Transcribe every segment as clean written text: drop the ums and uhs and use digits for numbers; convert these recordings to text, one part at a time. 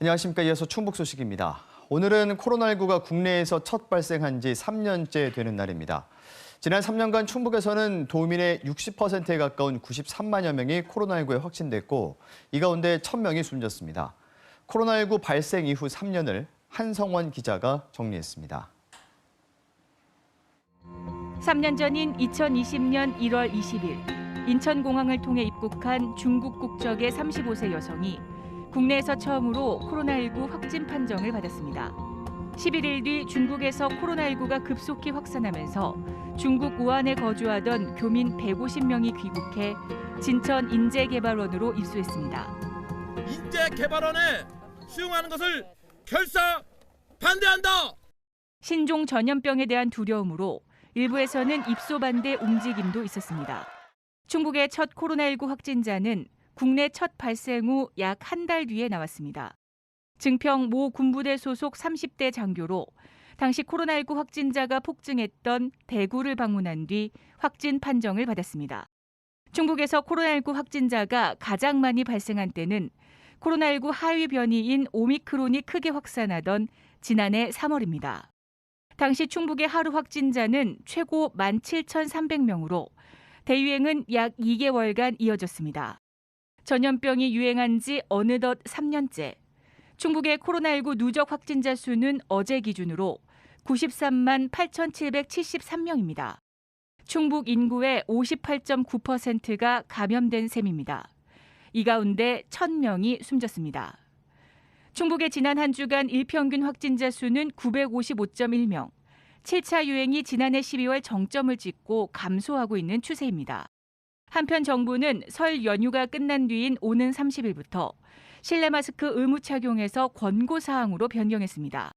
안녕하십니까. 이어서 충북 소식입니다. 오늘은 코로나19가 국내에서 첫 발생한 지 3년째 되는 날입니다. 지난 3년간 충북에서는 도민의 60%에 가까운 93만여 명이 코로나19에 확진됐고 이 가운데 1,000명이 숨졌습니다. 코로나19 발생 이후 3년을 한성원 기자가 정리했습니다. 3년 전인 2020년 1월 20일 인천공항을 통해 입국한 중국 국적의 35세 여성이 국내에서 처음으로 코로나19 확진 판정을 받았습니다. 11일 뒤 중국에서 코로나19가 급속히 확산하면서 중국 우한에 거주하던 교민 150명이 귀국해 진천 인재개발원으로 입소했습니다. 인재개발원에 수용하는 것을 결사 반대한다. 신종 전염병에 대한 두려움으로 일부에서는 입소 반대 움직임도 있었습니다. 충북의 첫 코로나19 확진자는 국내 첫 발생 후 약 한 달 뒤에 나왔습니다. 증평 모 군부대 소속 30대 장교로 당시 코로나19 확진자가 폭증했던 대구를 방문한 뒤 확진 판정을 받았습니다. 충북에서 코로나19 확진자가 가장 많이 발생한 때는 코로나19 하위 변이인 오미크론이 크게 확산하던 지난해 3월입니다. 당시 충북의 하루 확진자는 최고 17,300명으로 대유행은 약 2개월간 이어졌습니다. 전염병이 유행한 지 어느덧 3년째. 충북의 코로나19 누적 확진자 수는 어제 기준으로 93만 8,773명입니다. 충북 인구의 58.9%가 감염된 셈입니다. 이 가운데 1,000명이 숨졌습니다. 충북의 지난 한 주간 일평균 확진자 수는 955.1명. 7차 유행이 지난해 12월 정점을 찍고 감소하고 있는 추세입니다. 한편 정부는 설 연휴가 끝난 뒤인 오는 30일부터 실내 마스크 의무 착용에서 권고사항으로 변경했습니다.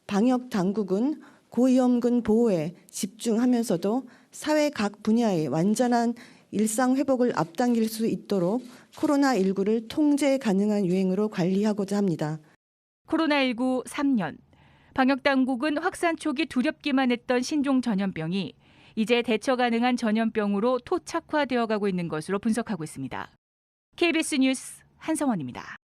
방역 당국은 고위험군 보호에 집중하면서도 사회 각 분야의 완전한 일상 회복을 앞당길 수 있도록 코로나19를 통제 가능한 유행으로 관리하고자 합니다. 코로나19 3년. 방역 당국은 확산 초기 두렵기만 했던 신종 전염병이 이제 대처 가능한 전염병으로 토착화되어 가고 있는 것으로 분석하고 있습니다. KBS 뉴스 한성원입니다.